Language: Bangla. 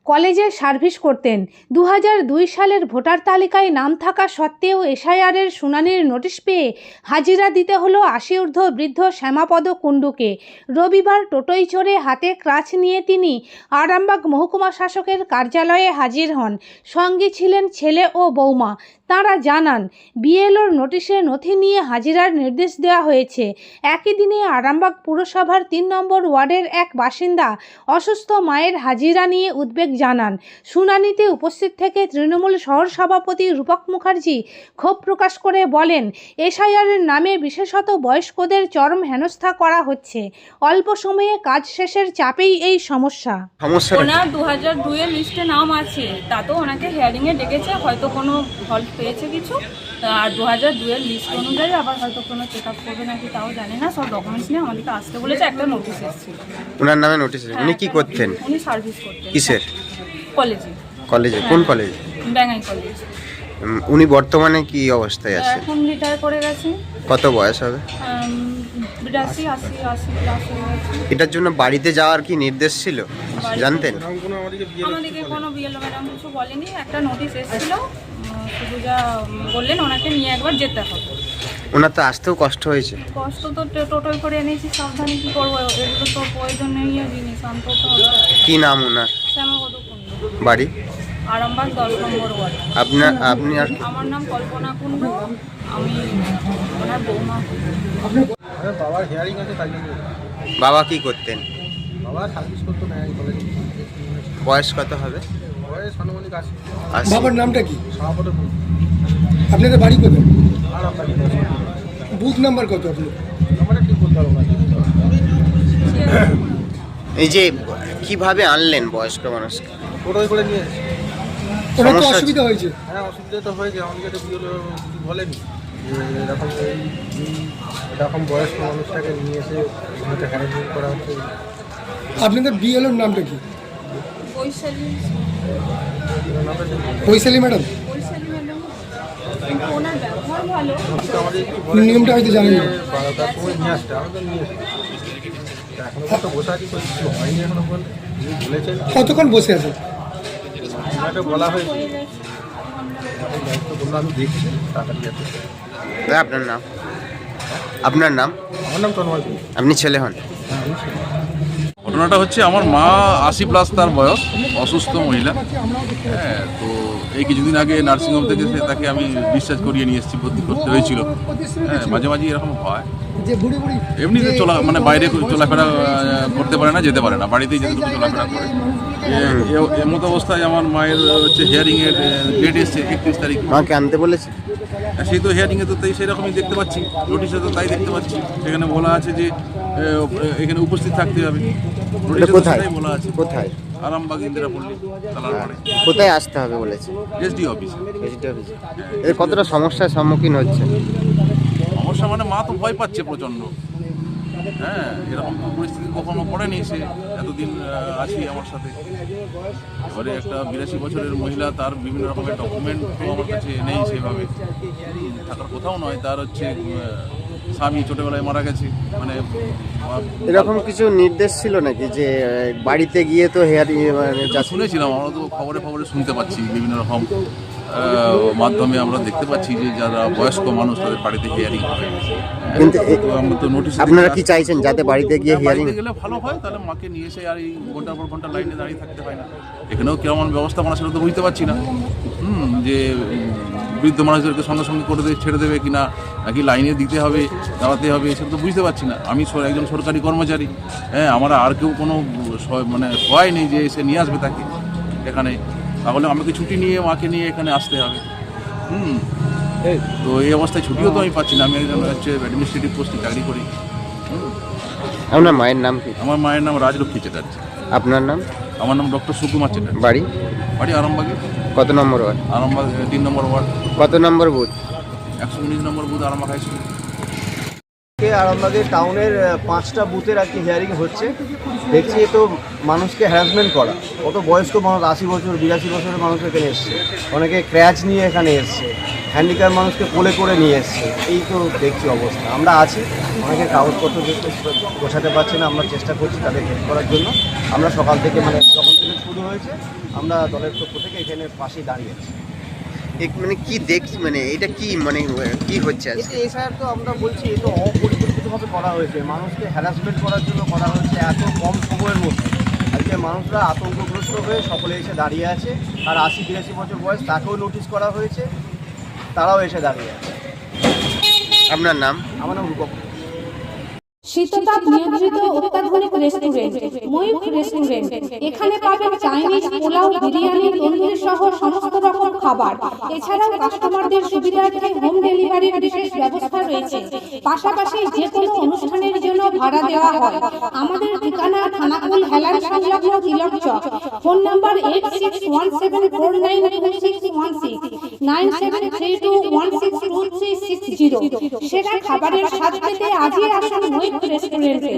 কলেজে সার্ভিস করতেন। 2002 সালের ভোটার তালিকায় নাম থাকা সত্ত্বেও এসআইআরের শুনানির নোটিশ পেয়ে হাজিরা দিতে হলো 80 ঊর্ধ্ব বৃদ্ধ শ্যামাপদ কুণ্ডুকে। রবিবার টোটোয় চড়ে হাতে ক্রাচ নিয়ে তিনি আরামবাগ মহকুমা শাসকের কার্যালয়ে হাজির হন। সঙ্গে ছিলেন ছেলে ও বৌমা। তাঁরা জানান, বিএলওর নোটিশে নথি নিয়ে হাজিরার নির্দেশ দেওয়া হয়েছে। একই দিনে আরামবাগ পুরসভার 3 নম্বর ওয়ার্ডের এক বাসিন্দা অসুস্থ মায়ের হাজিরা নিয়ে উদ্বেগ জানান। শুনানিতে উপস্থিত থেকে তৃণমূল শহর সভাপতি রূপক মুখার্জি ক্ষোভ প্রকাশ করে বলেন, এসআইআরের নামে বিশেষত বয়স্কদের চরম হেনস্থা করা হচ্ছে। অল্প সময়ে কাজ শেষের চাপেই এই সমস্যা। ওনার 2002 এর লিস্টে নাম আছে, তাতেও ওনাকে হিয়ারিংয়ে ডেকেছে, হয়তো কোনো ফল্ট পেয়েছে কিছু, আর 2002 এর লিস্ট অনুযায়ী আবার হয়তো কোনো চেক আপ করবে নাকি তাও জানি না। সব ডকুমেন্টস নিয়ে আমাদেরকে আসতে বলেছে। একটা নোটিশ এসেছিল ওনার নামে নোটিশ। উনি কি করতেন? উনি সার্ভিস করতেন। কিসের কলেজে? কলেজে। কোন কলেজে? ব্যাঙ্গাই কলেজ। উনি বর্তমানে কি অবস্থায় আছে? এখন রিটায়ার করে গেছে। কত বয়স হবে? 82-80 প্লাস হয়ে গেছে। এটার জন্য বাড়িতে যাওয়ার কি নির্দেশ ছিল, জানতেন? আমাদেরকে কোনো বিএলও ম্যাডাম কিছু বলেনি। একটা নোটিশ এসেছিল, শুধু যা বললেন ওনাকে নিয়ে একবার যেতে হবে। ওনার তো আসতেও কষ্ট হয়েছে। কষ্ট তো টোটোয় করে এনেছি, সাবধানে কি করবো, এগুলো তো প্রয়োজনীয় জিনিস, আনতে তো হবে। কি নাম ওনার? শ্যামাপদ কুণ্ডু, বাড়ি? আরামবাগ 10 নম্বর ওয়ার্ড। আপনি আর? আমার নাম কল্পনা কুণ্ডু, আমি ওনার বৌমা। বাবার হিয়ারিং আছে তাই জন্য। বাবা কি করতেন? বাবা সার্ভিস করতো না কলেজে। বয়স কত হবে? বয়স আনুমানিক 80। বাবার নামটা কি? সভাপতি। আপনাদের বাড়ি কোথায়? আর আপনাকে বুথ নাম্বার কত আপনি? আমরা ঠিক বলতে পারবো না। এই যে কিভাবে আনলেন বয়স্ক মানুষকে? টোটোয় করে নিয়ে এসেছি। ওনার তো সমস্যা অসুবিধা হয়েছে। হ্যাঁ, অসুবিধা তো হয়েছে। আমাকে তো বিয়েলো কিছু বলেনি যে এরকম বয়স্ক মানুষটাকে নিয়ে এসে এখানে হ্যারাসমেন্ট করা হচ্ছে। আপনাদের বিএলওর নামটা কি? বৈশালী বৈশালী ম্যাডাম। বৈশালী ম্যাডাম, কিন্তু ওনার ব্যবহার ভালো। তো আমাদের একটু বলে নিয়মটা হয়তো জানেন না। 12টার সময় নিয়ে আসতে, আমাদের নিয়ে এসেছি। এখনো তো বসে আছি, তো কিছু হয়নি এখনো বলে বলেছেন। কতক্ষণ বসে আছে? ওনাকে বলা হয়েছে, দায়িত্ব বললো আমি দেখছি তাড়াতাড়ি যাতে। আপনার নাম? আপনার নাম? আমার নাম তন্ময়। আপনি ছেলে হন? হ্যাঁ, আমি ছিলাম। ঘটনাটা হচ্ছে, আমার মা 80+ তার বয়স, অসুস্থ মহিলা। হ্যাঁ, তো এই কিছুদিন আগে নার্সিংহোম থেকে তাকে আমি ডিসচার্জ করিয়ে নিয়ে এসেছি, ভর্তি করতে হয়েছিল। হ্যাঁ, মাঝে মাঝে এরকম হয়। এমনিতে বাইরে চলাফেরা করতে পারে না, যেতে পারে না, বাড়িতেই যেটুকু চলাফেরা করে। এমত অবস্থায় আমার মায়ের হচ্ছে হিয়ারিংয়ের ডেট এসছে 31 তারিখ। মাকে আনতে বলেছে? সেই তো হিয়ারিংয়ে তো তাই সেরকমই দেখতে পাচ্ছি, নোটিশে তো তাই দেখতে পাচ্ছি। সেখানে বলা আছে যে এখানে উপস্থিত থাকতে হবে। কোথায় বলা আছে? কোথায়? আরামবাগ ইন্দিরাপল্লী তালারপাড়ে। কোথায় আসতে হবে বলেছে? এসডি অফিসে। এর কতটা সমস্যার সম্মুখীন হচ্ছে? সমস্যা মা তো ভয় পাচ্ছে প্রচণ্ড। হ্যাঁ, এরকম পরিস্থিতি কখনো পড়েনি সে, এতদিন আছি আমার সাথে। এবারে একটা 82 বছরের মহিলা, তার বিভিন্ন রকমের ডকুমেন্ট তো আমার কাছে নেই সেভাবে, থাকার কোথাও নয়। তার হচ্ছে স্বামী ছোটোবেলায় মারা গেছে। এরকম কিছু নির্দেশ ছিল নাকি যে বাড়িতে গিয়ে তো হেয়ারিং? যা শুনেছিলাম, আমরা তো খবরে শুনতে পাচ্ছি, বিভিন্ন রকম মাধ্যমে আমরা দেখতে পাচ্ছি যে যারা বয়স্ক মানুষ তাদের বাড়িতে হিয়ারিং হবে। কিন্তু আমরা তো নোটিশ। আপনারা কি চাইছেন যাতে বাড়িতে গিয়ে হিয়ারিং গেলে ভালো হয়? তাহলে মাকে নিয়ে এসে আর এই ঘন্টার পর ঘন্টা লাইনে দাঁড়িয়ে থাকতে হয় না। এখানেও কেমন ব্যবস্থাপনা সেটা তো বুঝতে পারছি না। যে বৃদ্ধ মানুষদেরকে সঙ্গে সঙ্গে করে ছেড়ে দেবে কিনা, নাকি লাইনে দিতে হবে, দাঁড়াতে হবে, সেটা তো বুঝতে পারছি না। আমি একজন সরকারি কর্মচারী। হ্যাঁ, আমরা আর কেউ কোনো সহায় নেই যে এসে নিয়ে আসবে তাকে এখানে। তাহলে আমাকে ছুটি নিয়ে মাকে নিয়ে এখানে আসতে হবে। তো এই অবস্থায় ছুটিও তো আমি পাচ্ছি না। আমি একজন হচ্ছে অ্যাডমিনিস্ট্রেটিভ পোস্টে চাকরি করি। আপনার মায়ের নাম কি? আমার মায়ের নাম রাজলক্ষ্মী চ্যাটার্জি। আপনার নাম? আমার নাম ডক্টর সুকুমার চ্যাটার্জি। বাড়ি? বাড়ি আরামবাগে। কত নম্বর ওয়ার্ড? আরামবাগ 3 নম্বর ওয়ার্ড। কত নম্বর বুথ? 119 নম্বর বুথ, আরামবাগ হাই স্কুল। আরামবাগের টাউনের 5টা বুথের আর কি হিয়ারিং হচ্ছে। দেখছি এ তো মানুষকে হ্যারাসমেন্ট করা। কত বয়স্ক মানুষ, 80 বছর 82 বছরের মানুষ এখানে এসছে, অনেকে ক্র্যাচ নিয়ে এখানে এসছে, হ্যান্ডিক্যাপ মানুষকে কোলে করে নিয়ে এসছে। এই তো দেখছি অবস্থা। আমরা আছি, অনেকের কাগজপত্র গোছাতে পারছি না, আমরা চেষ্টা করছি তাদের হেল্প করার জন্য। আমরা সকাল থেকে যখন থেকে শুরু হয়েছে আমরা দলের পক্ষ থেকে এখানে পাশেই দাঁড়িয়ে আছি। মানে কি দেখছি, মানে এটা কি মানে কি হচ্ছে আজকে? এটা এসআইআর তো আমরা বলছি এ তো অপরিকল্পিতভাবে করা হয়েছে, মানুষকে হ্যারাসমেন্ট করার জন্য করা হয়েছে এত কম সময়ের মধ্যে। আজকে মানুষরা আতঙ্কগ্রস্ত হয়ে সকলে এসে দাঁড়িয়ে আছে, আর 80-82 বছর বয়স তাকেও নোটিশ করা হয়েছে, তারাও এসে দাঁড়িয়ে আছে। আপনার নাম? আমার নাম রূপক। শীততাপ নিয়ন্ত্রিত অত্যাধুনিক রেস্টুরেন্ট ময়ূখ রেস্টুরেন্ট। এখানে পাবেন চাইনিজ, পোলাও, বিরিয়ানি, তন্দুরি সহ সমস্ত রকম খাবার। এছাড়াও কাস্টমারদের সুবিধার্থে হোম ডেলিভারির বিশেষ ব্যবস্থা রয়েছে। পাশাপাশি যে কোনো অনুষ্ঠানের জন্য ভাড়া দেওয়া হয়। আমাদের ঠিকানা খানাকুল হেলান সংলগ্ন তিলক চক। Phone number 8617492616 9732162360। সেরা খাবারের স্বাদ পেতে আজই আসুন ময়ূখ রেস্টুরেন্টে।